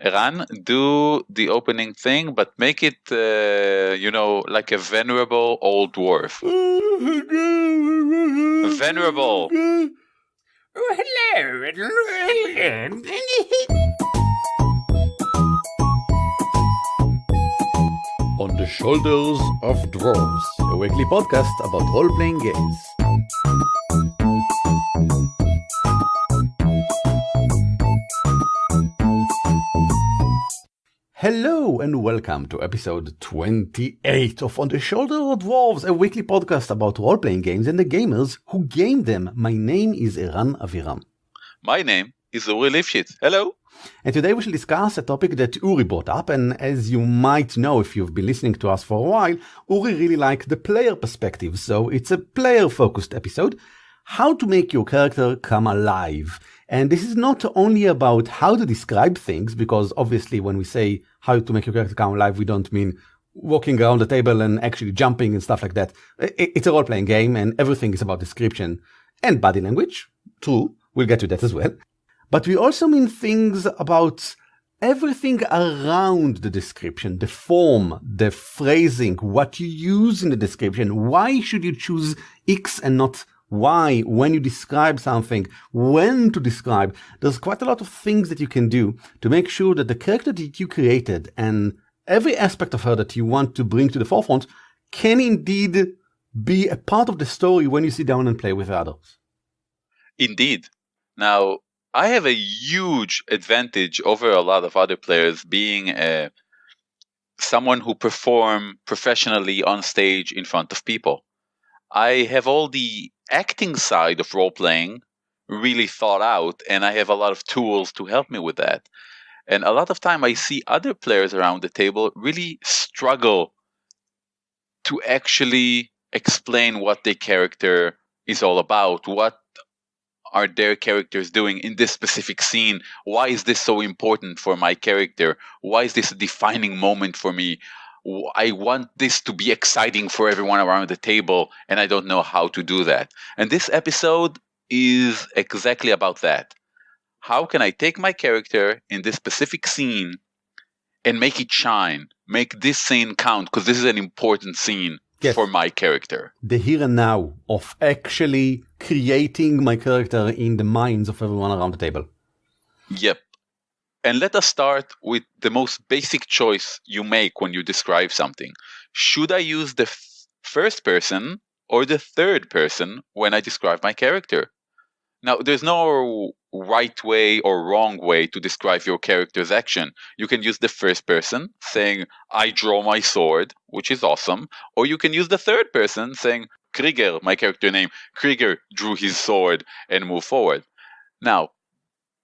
Eran, do the opening thing, but make it, like a venerable old dwarf. Venerable. Hello. On the Shoulders of Dwarves, a weekly podcast about role-playing games. Hello and welcome to episode 28 of On the Shoulders of Dwarves, a weekly podcast about role-playing games and the gamers who game them. My name is Eran Aviram. My name is Uri Lifshitz. Hello. And today we shall discuss a topic that Uri brought up, and as you might know if you've been listening to us for a while, Uri really liked the player perspective, so it's a player-focused episode. How to make your character come alive. And this is not only about how to describe things, because obviously when we say how to make your character come alive, we don't mean walking around the table and actually jumping and stuff like that. It's a role-playing game and everything is about description and body language. True, we'll get to that as well. But we also mean things about everything around the description, the form, the phrasing, what you use in the description. Why should you choose X and not Y when you describe something, when to describe? There's quite a lot of things that you can do to make sure that the character that you created and every aspect of her that you want to bring to the forefront can indeed be a part of the story when you sit down and play with others. Indeed. Now, I have a huge advantage over a lot of other players being someone who perform professionally on stage in front of people. I have all the acting side of role-playing really thought out, and I have a lot of tools to help me with that. And a lot of time I see other players around the table really struggle to actually explain what their character is all about, what are their characters doing in this specific scene, why is this so important for my character, why is this a defining moment for me, I want this to be exciting for everyone around the table, and I don't know how to do that. And this episode is exactly about that. How can I take my character in this specific scene and make it shine, make this scene count, because this is an important scene for my character. The here and now of actually creating my character in the minds of everyone around the table. Yep. And let us start with the most basic choice you make when you describe something. Should I use the first person or the third person when I describe my character? Now, there's no right way or wrong way to describe your character's action. You can use the first person saying, I draw my sword, which is awesome. Or you can use the third person saying, Kriger, my character name, Kriger drew his sword, and move forward. Now,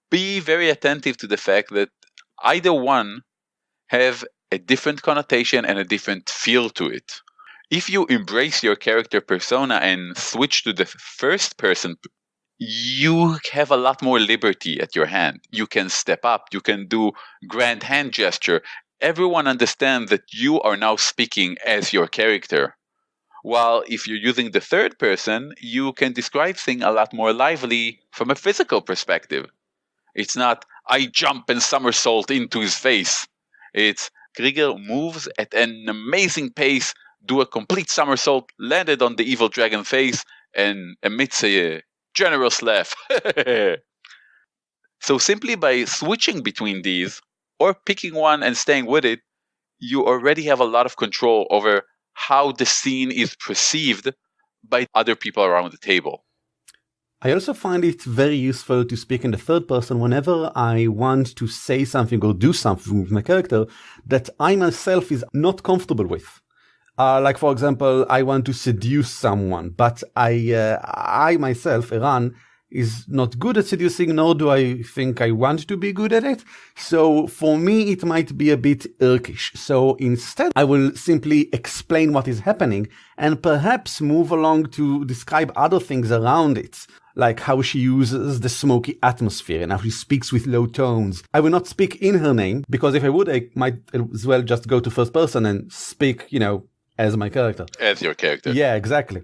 be very attentive to the fact that either one have a different connotation and a different feel to it. If you embrace your character persona and switch to the first person, you have a lot more liberty at your hand. You can step up, you can do grand hand gesture. Everyone understands that you are now speaking as your character. While if you're using the third person, you can describe things a lot more lively from a physical perspective. It's not, I jump and somersault into his face. It's, Kriger moves at an amazing pace, do a complete somersault, landed on the evil dragon face, and emits a generous laugh. So simply by switching between these, or picking one and staying with it, you already have a lot of control over how the scene is perceived by other people around the table. I also find it very useful to speak in the third person whenever I want to say something or do something with my character that I myself is not comfortable with. Like, for example, I want to seduce someone, but I myself, Eran, is not good at seducing, nor do I think I want to be good at it. So for me, it might be a bit irkish. So instead, I will simply explain what is happening and perhaps move along to describe other things around it, like how she uses the smoky atmosphere and how she speaks with low tones. I will not speak in her name, because if I would, I might as well just go to first person and speak, as my character. As your character. Yeah, exactly.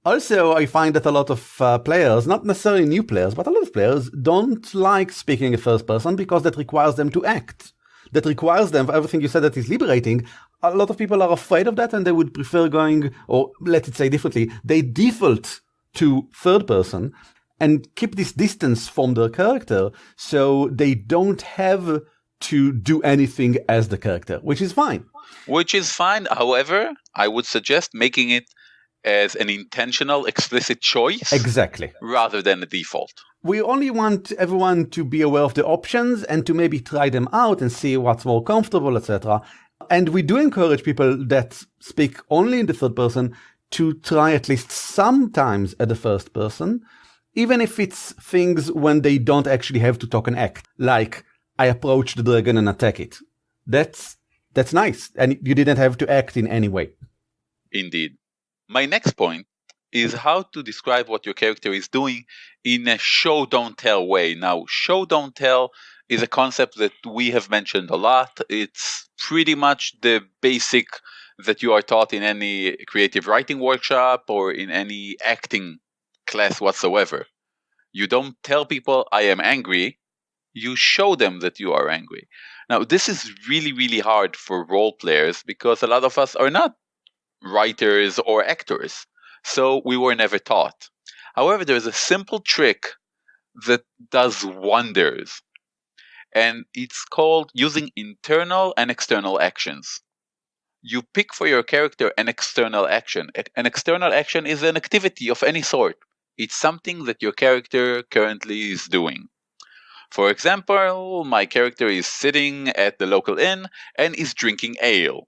Also, I find that a lot of players, not necessarily new players, but a lot of players don't like speaking in first person because that requires them to act. that requires them, everything you said that is liberating, a lot of people are afraid of that and they would prefer going, or let it say differently, they default to third person and keep this distance from their character so they don't have to do anything as the character, which is fine. Which is fine. However, I would suggest making it as an intentional, explicit choice. Exactly. Rather than a default. We only want everyone to be aware of the options and to maybe try them out and see what's more comfortable, etc. And we do encourage people that speak only in the third person to try at least sometimes at the first person, even if it's things when they don't actually have to talk and act, like I approach the dragon and attack it. That's nice, and you didn't have to act in any way. Indeed. My next point is how to describe what your character is doing in a show don't tell way. Now, show don't tell is a concept that we have mentioned a lot. It's pretty much the basic that you are taught in any creative writing workshop or in any acting class whatsoever. You don't tell people I am angry, you show them that you are angry. Now, this is really, really hard for role players because a lot of us are not writers or actors, so we were never taught. However, there's a simple trick that does wonders, and it's called using internal and external actions. You pick for your character an external action. An external action is an activity of any sort. It's something that your character currently is doing. For example, my character is sitting at the local inn and is drinking ale.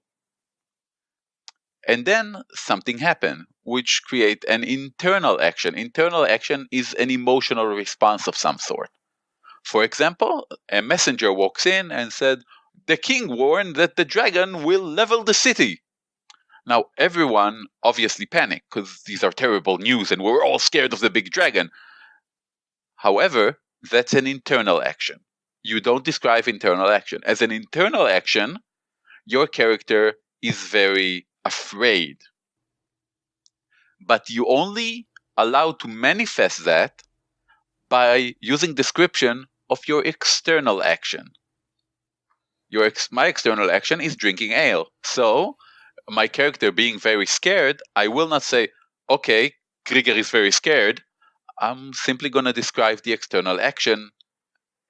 And then something happened, which create an internal action. Internal action is an emotional response of some sort. For example, a messenger walks in and said, "The king warned that the dragon will level the city." Now, everyone obviously panicked because these are terrible news and we're all scared of the big dragon. However, that's an internal action. You don't describe internal action. As an internal action, your character is very afraid. But you only allow to manifest that by using description of your external action. My external action is drinking ale. So, my character being very scared, I will not say, okay, Kriger is very scared. I'm simply going to describe the external action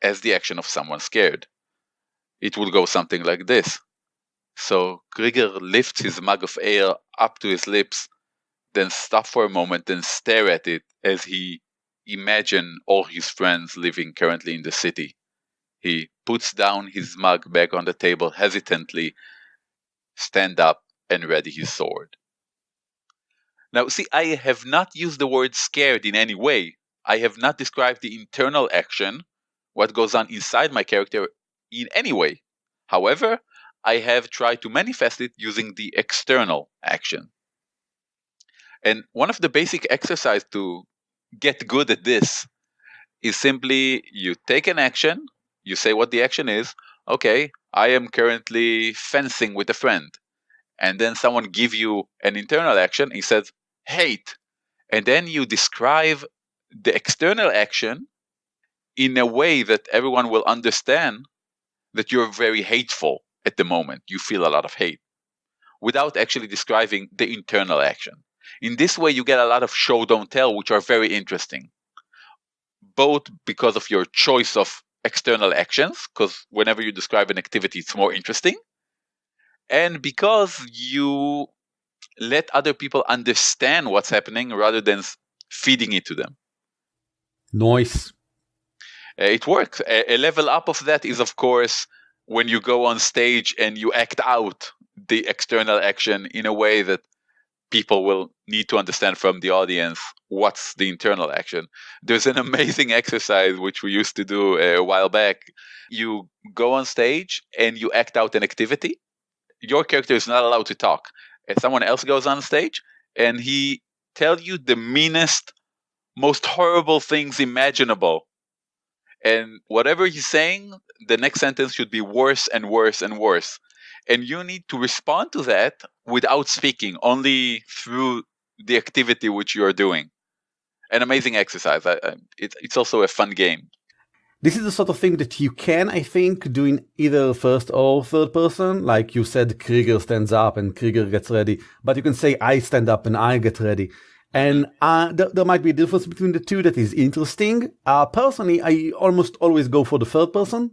as the action of someone scared. It would go something like this. So Kriger lifts his mug of ale up to his lips, then stop for a moment and stare at it as he imagines all his friends living currently in the city. He puts down his mug back on the table hesitantly, stand up and ready his sword. Now, see, I have not used the word scared in any way. I have not described the internal action, what goes on inside my character, in any way. However, I have tried to manifest it using the external action. And one of the basic exercises to get good at this is simply you take an action, you say what the action is. Okay, I am currently fencing with a friend. And then someone give you an internal action. He says, hate. And then you describe the external action in a way that everyone will understand that you're very hateful at the moment. You feel a lot of hate without actually describing the internal action. In this way, you get a lot of show, don't tell, which are very interesting. Both because of your choice of external actions, because whenever you describe an activity, it's more interesting. And because you let other people understand what's happening rather than feeding it to them. Nice. It works. A level up of that is, of course, when you go on stage and you act out the external action in a way that people will need to understand from the audience what's the internal action. There's an amazing exercise which we used to do a while back. You go on stage and you act out an activity. Your character is not allowed to talk. And someone else goes on stage and he tells you the meanest, most horrible things imaginable. And whatever he's saying, the next sentence should be worse and worse and worse. And you need to respond to that without speaking, only through the activity which you're doing. An amazing exercise. It's also a fun game. This is the sort of thing that you can, I think, do in either first or third person. Like you said, Kriger stands up and Kriger gets ready. But you can say, I stand up and I get ready. And there might be a difference between the two that is interesting. Personally, I almost always go for the third person.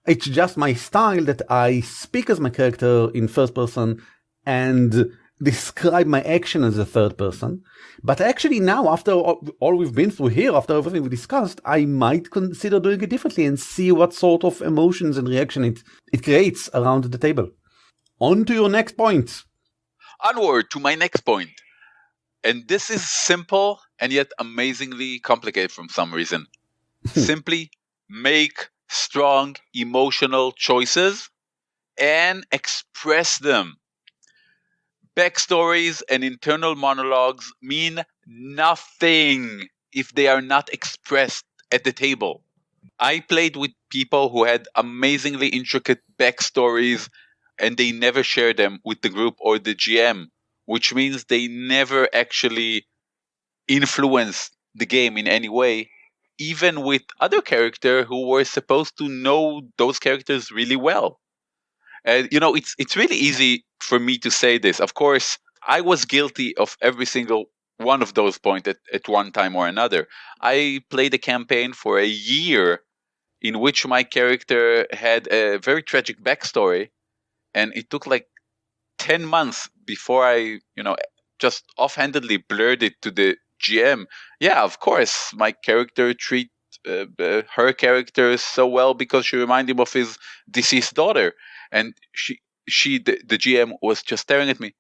It's just my style that I speak as my character in first person and describe my action as a third person. But actually now, after all we've been through here, after everything we discussed, I might consider doing it differently and see what sort of emotions and reaction it creates around the table. On to your next point. Onward to my next point. And this is simple and yet amazingly complicated for some reason. Simply make strong emotional choices and express them. Backstories and internal monologues mean nothing if they are not expressed at the table. I played with people who had amazingly intricate backstories and they never shared them with the group or the GM, which means they never actually influenced the game in any way, even with other characters who were supposed to know those characters really well. It's really easy for me to say this. Of course, I was guilty of every single one of those points at one time or another. I played a campaign for a year in which my character had a very tragic backstory, and it took like 10 months before I, just offhandedly blurred it to the GM. Yeah, of course, my character treat her character so well because she reminded him of his deceased daughter. And the GM was just staring at me.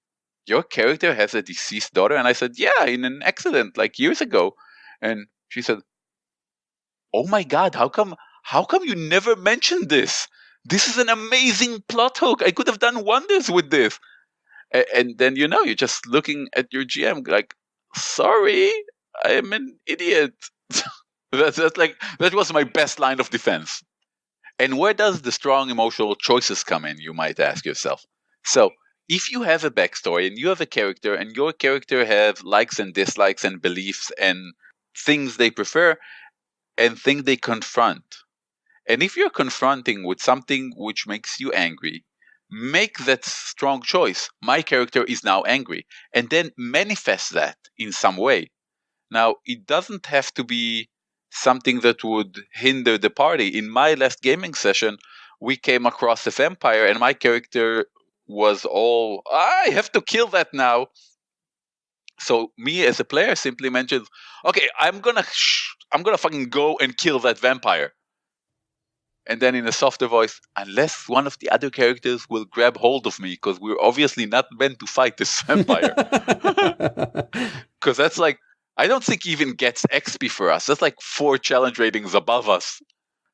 Your character has a deceased daughter? And I said, yeah, in an accident like years ago. And she said, oh my God, how come you never mentioned this? This is an amazing plot hook. I could have done wonders with this. And then, you're just looking at your GM like, sorry, I am an idiot. That was my best line of defense. And where does the strong emotional choices come in, you might ask yourself? So, if you have a backstory and you have a character and your character have likes and dislikes and beliefs and things they prefer and things they confront, and if you're confronting with something which makes you angry, make that strong choice. My character is now angry, and then manifest that in some way. Now, it doesn't have to be something that would hinder the party. In my last gaming session, we came across a vampire, and my character was all, I have to kill that now. So me as a player simply mentioned, okay, I'm gonna fucking go and kill that vampire. And then in a softer voice, unless one of the other characters will grab hold of me, because we're obviously not meant to fight this vampire. Because that's like, I don't think he even gets XP for us. That's like 4 challenge ratings above us.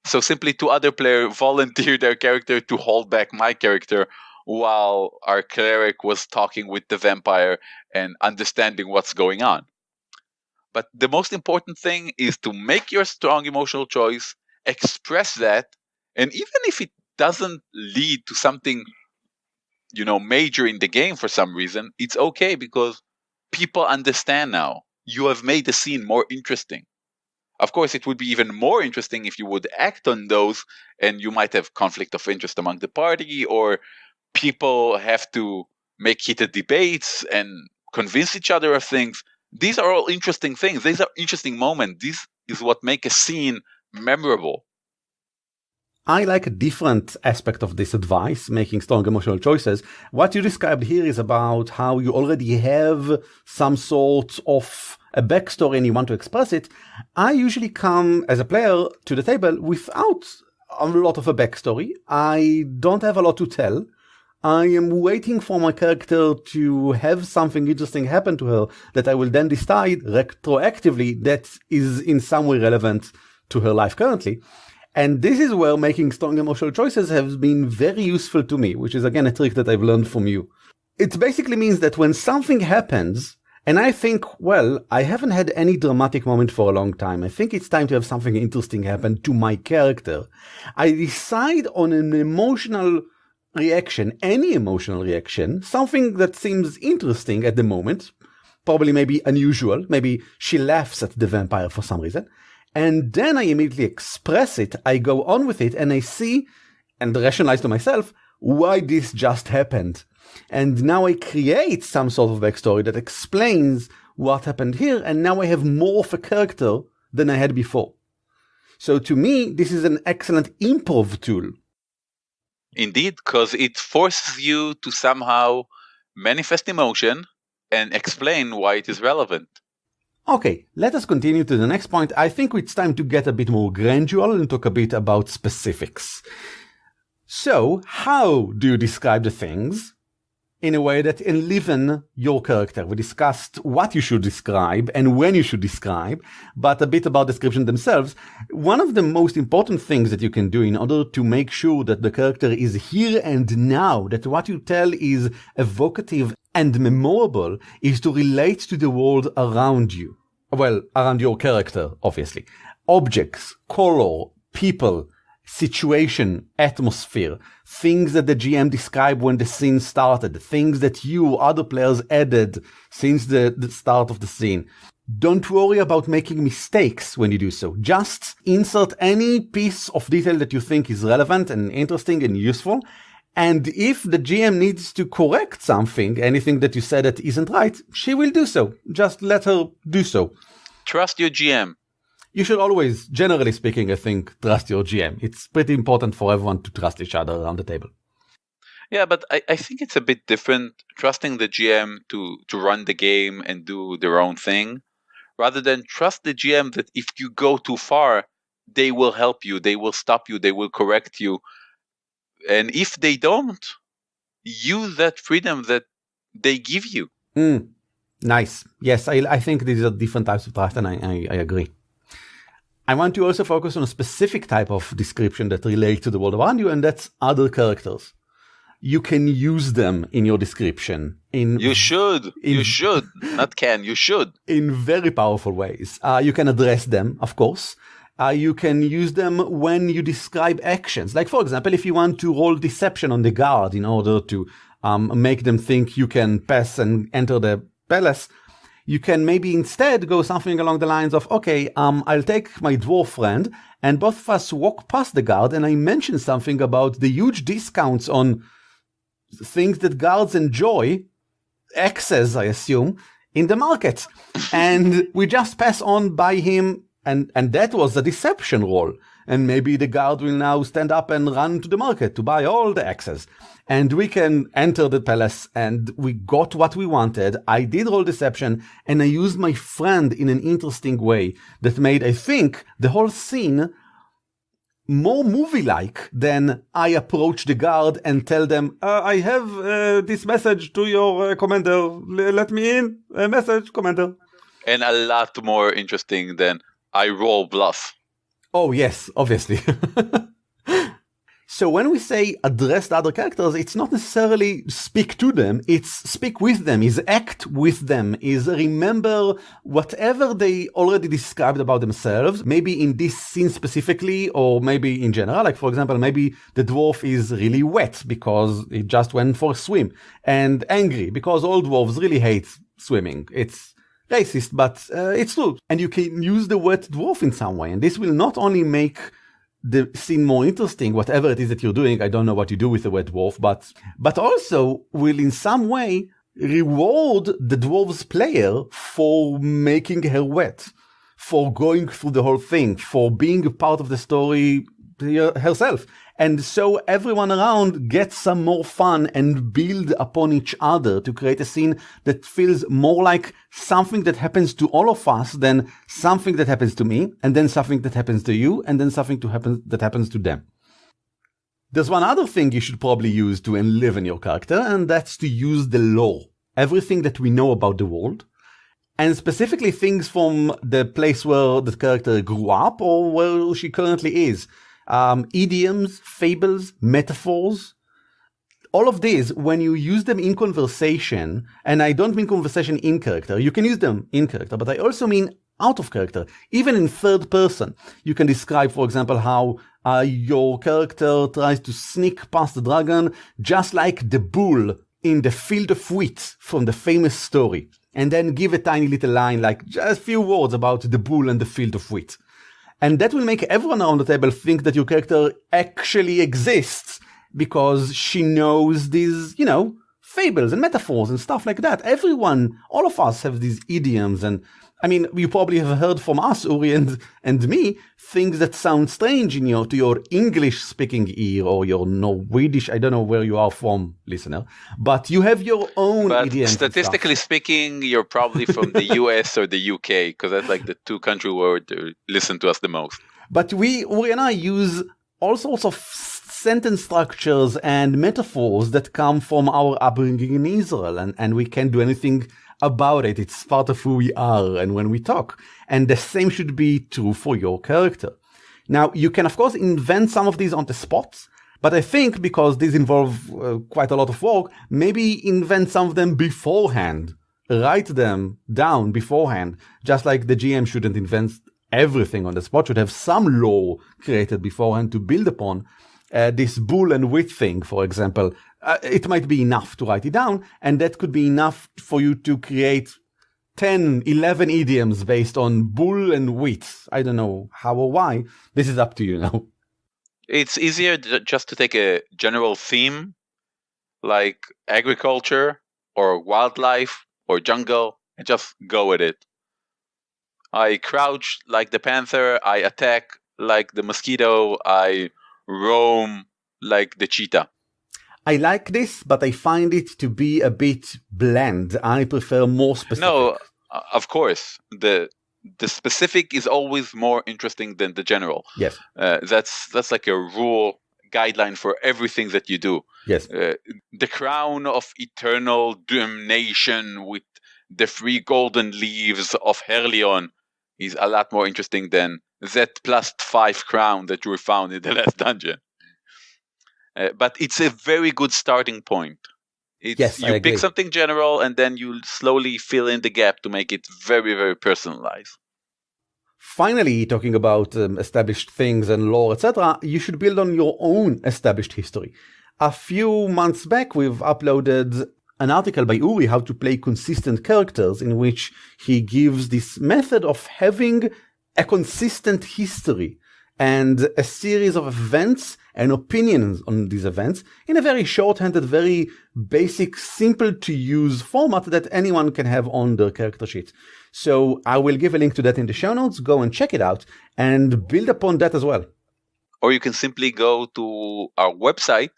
So simply 2 other players volunteered their character to hold back my character while our cleric was talking with the vampire and understanding what's going on. But the most important thing is to make your strong emotional choice, express that, and even if it doesn't lead to something, major in the game for some reason, it's okay because people understand now. You have made the scene more interesting. Of course, it would be even more interesting if you would act on those and you might have conflict of interest among the party, or people have to make heated debates and convince each other of things. These are all interesting things. These are interesting moments. This is what make a scene memorable. I like a different aspect of this advice, making strong emotional choices. What you described here is about how you already have some sort of a backstory and you want to express it. I usually come as a player to the table without a lot of a backstory. I don't have a lot to tell. I am waiting for my character to have something interesting happen to her that I will then decide retroactively that is in some way relevant to her life currently. And this is where making strong emotional choices has been very useful to me, which is again a trick that I've learned from you. It basically means that when something happens, and I think, well, I haven't had any dramatic moment for a long time. I think it's time to have something interesting happen to my character. I decide on an emotional reaction, any emotional reaction, something that seems interesting at the moment, probably maybe unusual, maybe she laughs at the vampire for some reason, and then I immediately express it, I go on with it, and I see and rationalize to myself why this just happened. And now I create some sort of backstory that explains what happened here, and now I have more of a character than I had before. So to me, this is an excellent improv tool. Indeed, because it forces you to somehow manifest emotion and explain why it is relevant. Okay, let us continue to the next point. I think it's time to get a bit more granular and talk a bit about specifics. So, how do you describe the things in a way that enliven your character? We discussed what you should describe and when you should describe, but a bit about description themselves. One of the most important things that you can do in order to make sure that the character is here and now, that what you tell is evocative and memorable, is to relate to the world around you. Well, around your character, obviously. Objects, color, people, situation, atmosphere, things that the GM described when the scene started, things that you, other players, added since the start of the scene. Don't worry about making mistakes when you do so. Just insert any piece of detail that you think is relevant and interesting and useful. And if the GM needs to correct something, anything that you said that isn't right, she will do so. Just let her do so. Trust your GM. You should always, generally speaking, I think, trust your GM. It's pretty important for everyone to trust each other around the table. Yeah, but I think it's a bit different trusting the GM to run the game and do their own thing, rather than trust the GM that if you go too far, they will help you, they will stop you, they will correct you. And if they don't, use that freedom that they give you. Nice. Yes, I think these are different types of trust, and I agree. I want to also focus on a specific type of description that relates to the world around you, and that's other characters. You can use them in your description. You should. You should. Not can. You should. In very powerful ways. You can address them, of course. You can use them when you describe actions. Like, for example, if you want to roll deception on the guard in order to make them think you can pass and enter the palace, you can maybe instead go something along the lines of, okay, I'll take my dwarf friend and both of us walk past the guard and I mention something about the huge discounts on things that guards enjoy, excess, I assume, in the market. And we just pass on by him. And that was a deception roll. And maybe the guard will now stand up and run to the market to buy all the excess. And we can enter the palace and we got what we wanted. I did roll deception and I used my friend in an interesting way that made, I think, the whole scene more movie-like than I approach the guard and tell them, I have this message to your commander. Let me in. A message, commander. And a lot more interesting than I roll bluff. Oh, yes, obviously. So when we say address the other characters, it's not necessarily speak to them, it's speak with them, is act with them, is remember whatever they already described about themselves, maybe in this scene specifically, or maybe in general. Like, for example, maybe the dwarf is really wet because it just went for a swim, and angry because all dwarves really hate swimming. It's racist, but it's true. And you can use the wet dwarf in some way, and this will not only make the scene more interesting, whatever it is that you're doing. I don't know what you do with the wet dwarf, but also will in some way reward the dwarf's player for making her wet, for going through the whole thing, for being a part of the story herself. And so everyone around gets some more fun and build upon each other to create a scene that feels more like something that happens to all of us than something that happens to me, and then something that happens to you, and then something that happens to them. There's one other thing you should probably use to enliven your character, and that's to use the lore. Everything that we know about the world, and specifically things from the place where the character grew up or where she currently is. Idioms, fables, metaphors, all of these, when you use them in conversation, and I don't mean conversation in character, you can use them in character, but I also mean out of character, even in third person. You can describe, for example, how your character tries to sneak past the dragon, just like the bull in the field of wheat from the famous story, and then give a tiny little line, like just a few words about the bull and the field of wheat. And that will make everyone around the table think that your character actually exists because she knows these, fables and metaphors and stuff like that. Everyone, all of us have these idioms. And I mean, you probably have heard from us, Uri and me, things that sound strange to your English speaking ear or your Norwegish. I don't know where you are from, listener, but you have your own idioms. Statistically speaking, you're probably from the US or the UK, because that's like the two countries where they listen to us the most. But Uri and I use all sorts of sentence structures and metaphors that come from our upbringing in Israel, and we can't do anything about it. It's part of who we are and when we talk. And the same should be true for your character. Now, you can, of course, invent some of these on the spot, but I think because these involve quite a lot of work, maybe invent some of them beforehand. Write them down beforehand, just like the GM shouldn't invent everything on the spot, should have some lore created beforehand to build upon. This bull and wheat thing, for example, it might be enough to write it down, and that could be enough for you to create 10, 11 idioms based on bull and wheat. I don't know how or why. This is up to you now. It's easier just to take a general theme, like agriculture or wildlife or jungle, and just go with it. I crouch like the panther, I attack like the mosquito, I roam like the cheetah. I like this, but I find it to be a bit bland. I prefer more specific. No, of course. The specific is always more interesting than the general. Yes. That's like a rule, guideline for everything that you do. Yes. The crown of eternal damnation with the 3 golden leaves of Herlion is a lot more interesting than that +5 crown that you found in the last dungeon. But it's a very good starting point. Yes, you pick something general and then you slowly fill in the gap to make it very, very personalized. Finally, talking about established things and lore, etc., you should build on your own established history. A few months back, we've uploaded an article by Uri, How to Play Consistent Characters, in which he gives this method of having a consistent history and a series of events and opinions on these events in a very short-handed, very basic, simple-to-use format that anyone can have on their character sheet. So I will give a link to that in the show notes. Go and check it out and build upon that as well. Or you can simply go to our website,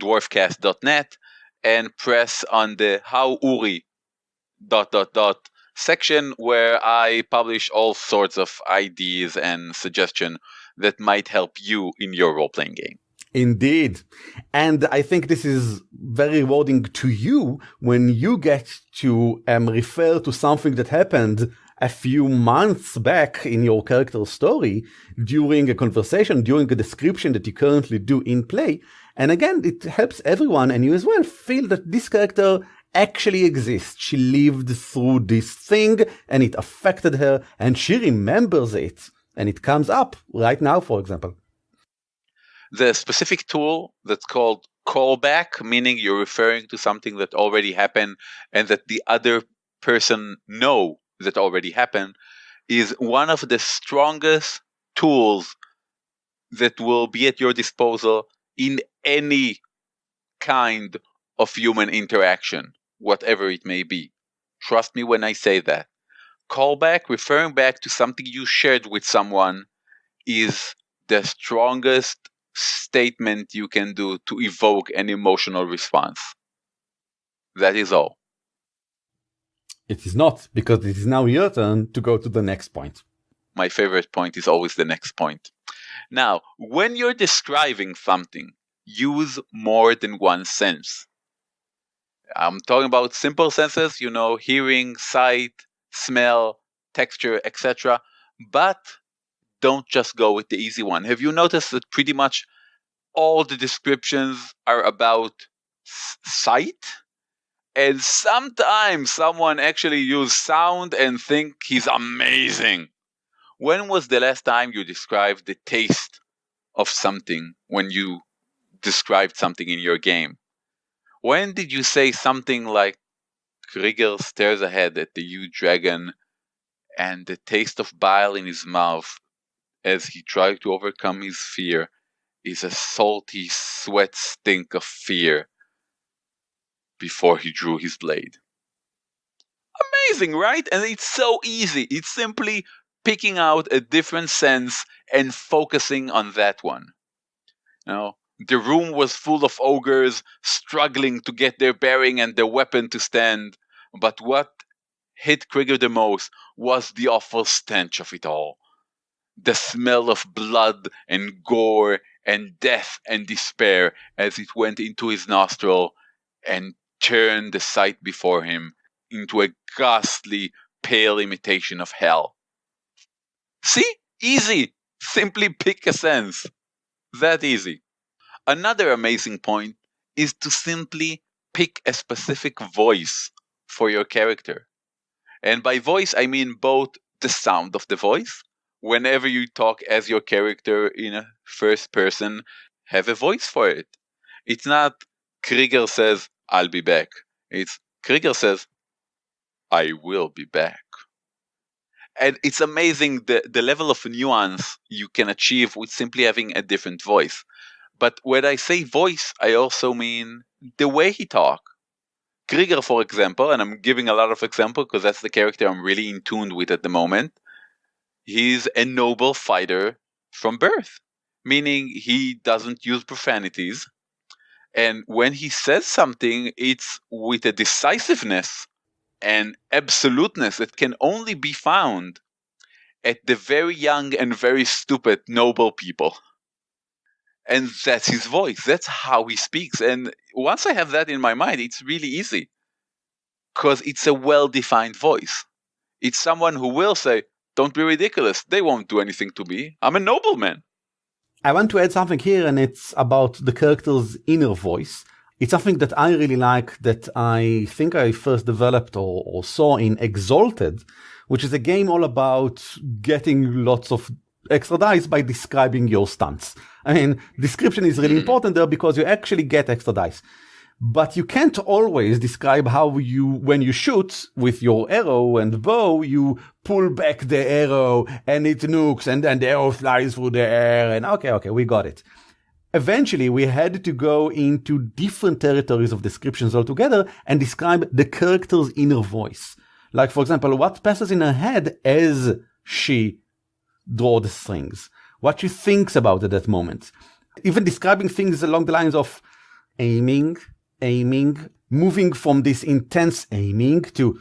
dwarfcast.net, and press on the How Uri ... section, where I publish all sorts of ideas and suggestions that might help you in your role-playing game. Indeed. And I think this is very rewarding to you when you get to refer to something that happened a few months back in your character's story during a conversation, during a description that you currently do in play. And again, it helps everyone and you as well feel that this character actually exists. She lived through this thing and it affected her and she remembers it. And it comes up right now, for example. The specific tool that's called callback, meaning you're referring to something that already happened and that the other person know that already happened, is one of the strongest tools that will be at your disposal in any kind of human interaction, whatever it may be. Trust me when I say that. Callback, referring back to something you shared with someone, is the strongest statement you can do to evoke an emotional response. That is all. It is not, because it is now your turn to go to the next point. My favorite point is always the next point. Now, when you're describing something, use more than one sense. I'm talking about simple senses, hearing, sight, smell, texture, etc. But don't just go with the easy one. Have you noticed that pretty much all the descriptions are about sight? And sometimes someone actually use sound and think he's amazing. When was the last time you described the taste of something when you described something in your game? When did you say something like, Kriger stares ahead at the huge dragon and the taste of bile in his mouth as he tried to overcome his fear is a salty sweat stink of fear before he drew his blade. Amazing, right? And it's so easy. It's simply picking out a different sense and focusing on that one. The room was full of ogres struggling to get their bearing and their weapon to stand, but what hit Kriger the most was the awful stench of it all. The smell of blood and gore and death and despair as it went into his nostril and turned the sight before him into a ghastly, pale imitation of hell. See? Easy. Simply pick a sense. That easy. Another amazing point is to simply pick a specific voice for your character. And by voice, I mean both the sound of the voice. Whenever you talk as your character in a first person, have a voice for it. It's not Kriger says, I'll be back. It's Kriger says, I will be back. And it's amazing the level of nuance you can achieve with simply having a different voice. But when I say voice, I also mean the way he talks. Kriger, for example, and I'm giving a lot of examples because that's the character I'm really in tune with at the moment. He's a noble fighter from birth, meaning he doesn't use profanities. And when he says something, it's with a decisiveness and absoluteness that can only be found at the very young and very stupid noble people. And that's his voice. That's how he speaks. And once I have that in my mind, it's really easy. Because it's a well-defined voice. It's someone who will say, don't be ridiculous. They won't do anything to me. I'm a nobleman. I want to add something here, and it's about the character's inner voice. It's something that I really like that I think I first developed or saw in Exalted, which is a game all about getting lots of extra dice by describing your stunts. I mean, description is really important there because you actually get extra dice. But you can't always describe how when you shoot with your arrow and bow, you pull back the arrow and it nukes and then the arrow flies through the air and okay, we got it. Eventually, we had to go into different territories of descriptions altogether and describe the character's inner voice. Like, for example, what passes in her head as she draws the strings, what she thinks about at that moment. Even describing things along the lines of aiming, moving from this intense aiming to,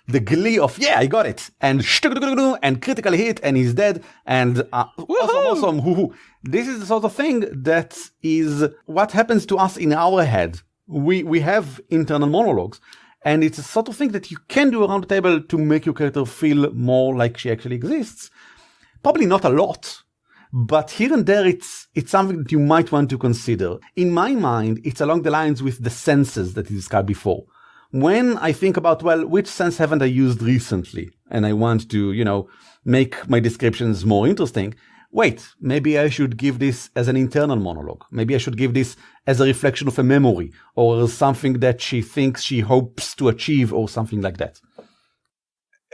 the glee of, yeah, I got it, and critical hit, and he's dead, and awesome. This is the sort of thing that is what happens to us in our head. We have internal monologues, and it's a sort of thing that you can do around the table to make your character feel more like she actually exists. Probably not a lot, but here and there it's something that you might want to consider. In my mind, it's along the lines with the senses that you described before. When I think about, well, which sense haven't I used recently? And I want to, make my descriptions more interesting. Wait, maybe I should give this as an internal monologue. Maybe I should give this as a reflection of a memory or something that she thinks she hopes to achieve or something like that.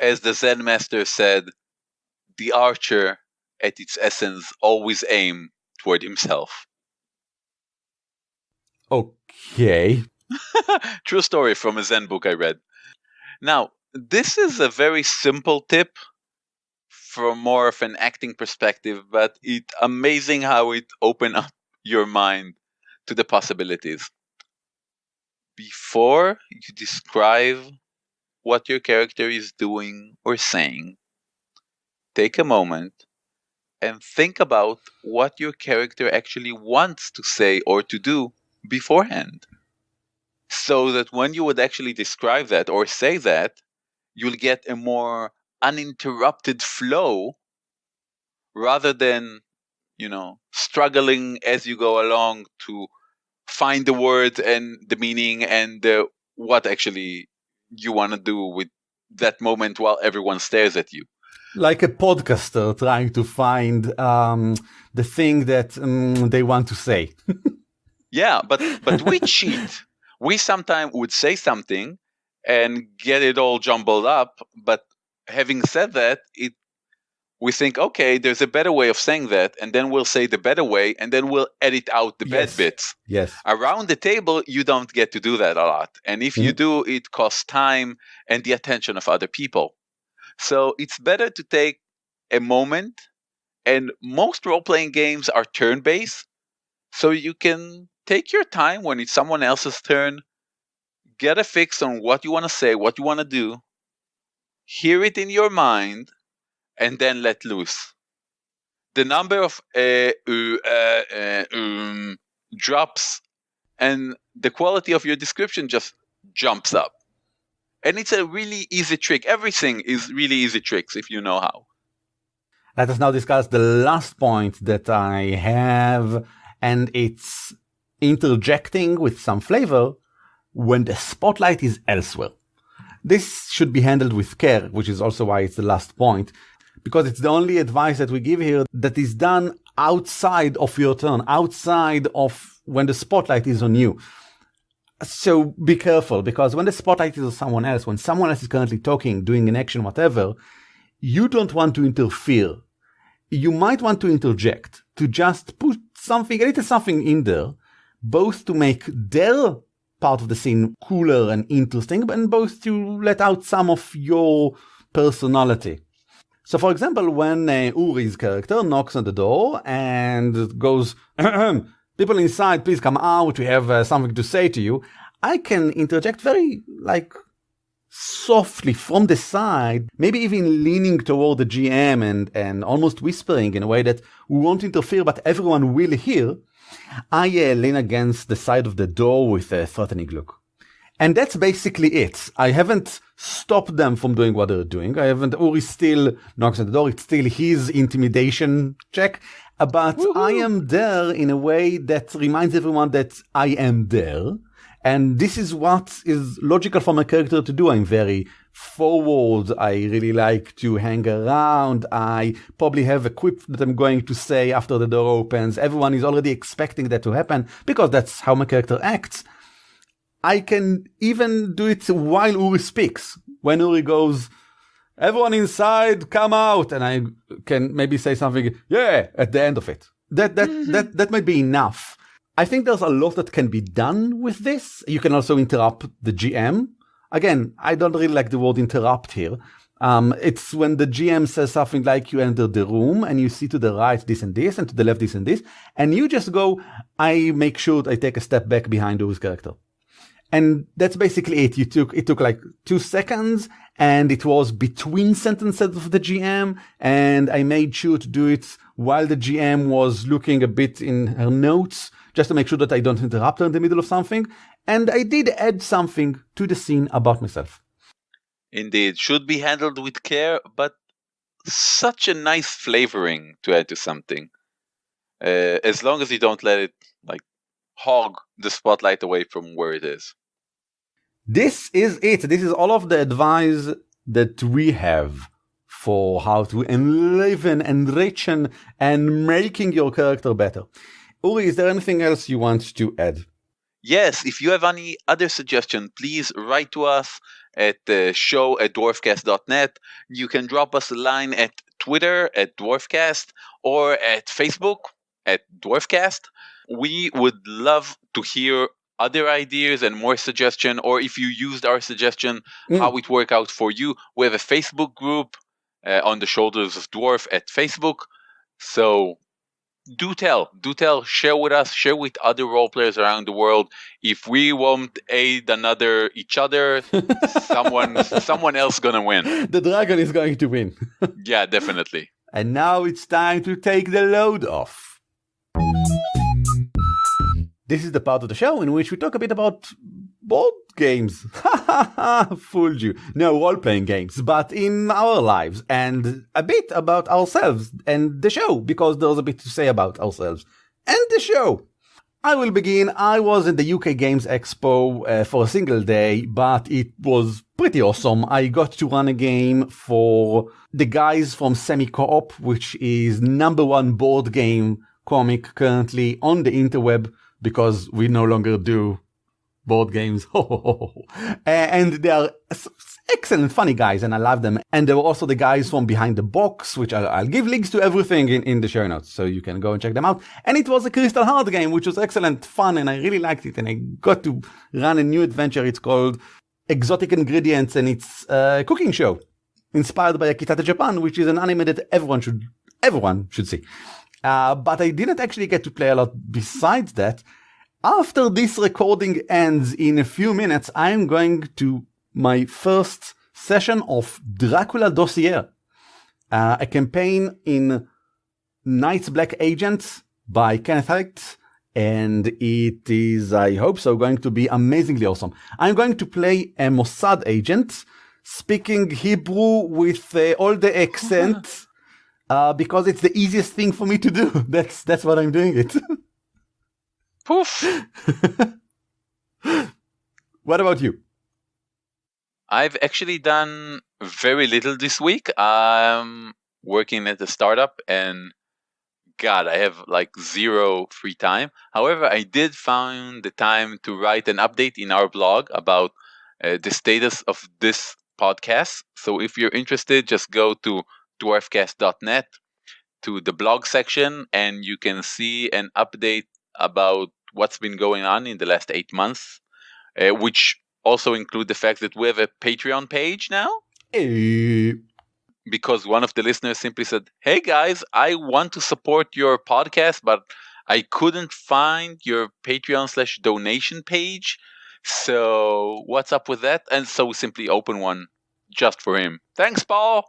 As the Zen master said, the archer, at its essence, always aim toward himself. Okay. True story from a Zen book I read. Now, this is a very simple tip from more of an acting perspective, but it's amazing how it opens up your mind to the possibilities. Before you describe what your character is doing or saying, take a moment and think about what your character actually wants to say or to do beforehand. So that when you would actually describe that or say that, you'll get a more uninterrupted flow rather than, struggling as you go along to find the words and the meaning and what actually you want to do with that moment while everyone stares at you. Like a podcaster trying to find the thing that they want to say. Yeah, but we cheat. We sometimes would say something and get it all jumbled up, but having said that, it we think, okay, there's a better way of saying that, and then we'll say the better way, and then we'll edit out the bad bits. Yes. Around the table, you don't get to do that a lot. And if you do, it costs time and the attention of other people. So it's better to take a moment, and most role-playing games are turn-based, so you can take your time when it's someone else's turn, get a fix on what you want to say, what you want to do, hear it in your mind, and then let loose. The number of drops and the quality of your description just jumps up. And it's a really easy trick. Everything is really easy tricks if you know how. Let us now discuss the last point that I have, and it's interjecting with some flavor when the spotlight is elsewhere. This should be handled with care, which is also why it's the last point, because it's the only advice that we give here that is done outside of your turn, outside of when the spotlight is on you. So be careful, because when the spotlight is on someone else, when someone else is currently talking, doing an action, whatever, you don't want to interfere. You might want to interject, to just put something, a little something in there, both to make their part of the scene cooler and interesting, and both to let out some of your personality. So, for example, when Uri's character knocks on the door and goes, "People inside, please come out, we have something to say to you," I can interject very, softly from the side, maybe even leaning toward the GM and almost whispering in a way that we won't interfere, but everyone will hear. I lean against the side of the door with a threatening look. And that's basically it. I haven't stopped them from doing what they're doing. Uri still knocks on the door. It's still his intimidation check. But Woo-hoo. I am there in a way that reminds everyone that I am there. And this is what is logical for my character to do. I'm very forward. I really like to hang around. I probably have a quip that I'm going to say after the door opens. Everyone is already expecting that to happen because that's how my character acts. I can even do it while Uri speaks. When Uri goes, "Everyone inside, come out," and I can maybe say something, "Yeah," at the end of it. That might be enough. I think there's a lot that can be done with this. You can also interrupt the GM. Again, I don't really like the word interrupt here. It's when the GM says something like you enter the room and you see to the right this and this and to the left this and this. And you just go, I make sure I take a step back behind Uri's character. And that's basically it. It took 2 seconds, and it was between sentences of the GM, and I made sure to do it while the GM was looking a bit in her notes, just to make sure that I don't interrupt her in the middle of something. And I did add something to the scene about myself. Indeed, should be handled with care, but such a nice flavoring to add to something. As long as you don't let it hog the spotlight away from where it is. This is it. This is all of the advice that we have for how to enliven, enrichen, and making your character better. Uri, is there anything else you want to add? Yes, if you have any other suggestion, please write to us at the show@dwarfcast.net. You can drop us a line at Twitter @dwarfcast or at Facebook @dwarfcast. We would love to hear other ideas and more suggestion, or if you used our suggestion, how it worked out for you. We have a Facebook group on the Shoulders of Dwarf at Facebook. So do tell, share with us, share with other role players around the world. If we won't aid each other, someone else gonna win. The dragon is going to win. Yeah, definitely. And now it's time to take the load off. This is the part of the show in which we talk a bit about board games. Fooled you. No, role-playing games, but in our lives, and a bit about ourselves and the show, because there's a bit to say about ourselves and the show. I will begin. I was in the UK Games Expo for a single day, but it was pretty awesome. I got to run a game for the guys from Semi-Co-op, which is #1 board game comic currently on the interweb, because we no longer do board games. And they are excellent, funny guys, and I love them. And there were also the guys from Behind the Box, which I'll give links to everything in the show notes, so you can go and check them out. And it was a Crystal Heart game, which was excellent fun, and I really liked it. And I got to run a new adventure. It's called Exotic Ingredients, and it's a cooking show inspired by Akitata Japan, which is an anime that everyone should see. But I didn't actually get to play a lot besides that. After this recording ends in a few minutes, I'm going to my first session of Dracula Dossier, a campaign in Night's Black Agent by Kenneth Hecht, and it is, I hope so, going to be amazingly awesome. I'm going to play a Mossad agent, speaking Hebrew with all the accents, because it's the easiest thing for me to do. That's what I'm doing it. Poof! What about you? I've actually done very little this week. I'm working at a startup, and God, I have like zero free time. However, I did find the time to write an update in our blog about the status of this podcast. So if you're interested, just go to dwarfcast.net to the blog section, and you can see an update about what's been going on in the last 8 months, which also include the fact that we have a Patreon page now. Because one of the listeners simply said, "Hey guys, I want to support your podcast, but I couldn't find your Patreon/donation page. So what's up with that?" And so we simply open one just for him. Thanks, Paul.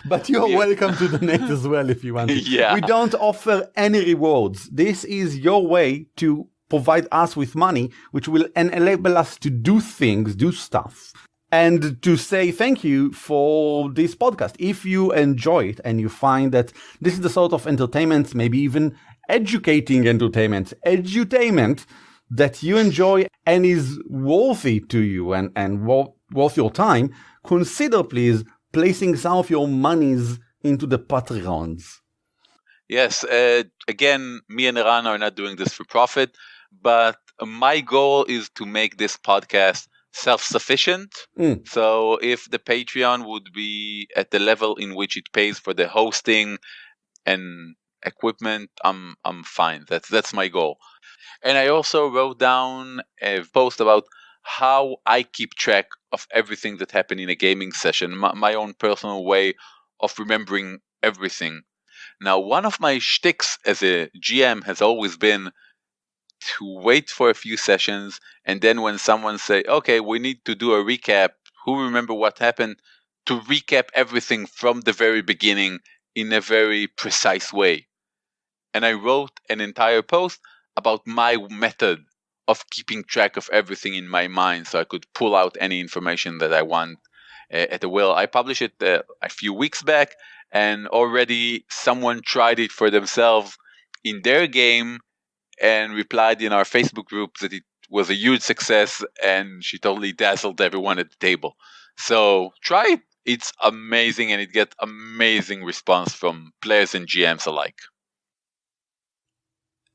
But you're welcome to donate as well if you want to. Yeah. We don't offer any rewards. This is your way to provide us with money, which will enable us to do things, do stuff, and to say thank you for this podcast. If you enjoy it and you find that this is the sort of entertainment, maybe even educating entertainment, edutainment that you enjoy and is worthy to you and worth your time, consider please placing some of your monies into the Patreons. Yes, again, me and Eran are not doing this for profit, but my goal is to make this podcast self-sufficient. So if the Patreon would be at the level in which it pays for the hosting and equipment, I'm fine. That's my goal. And I also wrote down a post about how I keep track of everything that happened in a gaming session, my own personal way of remembering everything. Now, one of my shticks as a GM has always been to wait for a few sessions, and then when someone say, "Okay, we need to do a recap, who remember what happened?" to recap everything from the very beginning in a very precise way. And I wrote an entire post about my method of keeping track of everything in my mind, so I could pull out any information that I want at the will. I published it a few weeks back, and already someone tried it for themselves in their game and replied in our Facebook group that it was a huge success, and she totally dazzled everyone at the table. So try it. It's amazing, and it gets amazing response from players and GMs alike.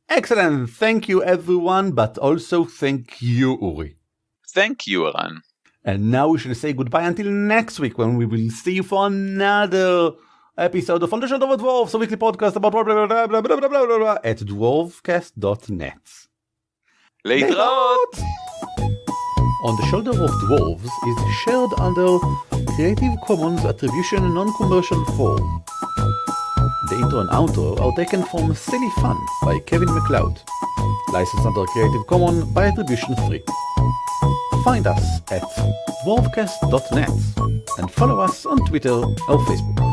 Excellent. Thank you, everyone, but also thank you, Uri. Thank you, Eran. And now we shall say goodbye until next week, when we will see you for another episode of On the Shoulder of Dwarves, a weekly podcast about blah, blah, blah, blah, blah, blah, blah, blah, at dwarfcast.net. להתראות! On the Shoulder of Dwarves is shared under Creative Commons Attribution Non-Commercial form. The intro and outro are taken from Silly Fun by Kevin MacLeod. Licensed under Creative Commons by Attribution 3. Find us at dwarfcast.net and follow us on Twitter or Facebook.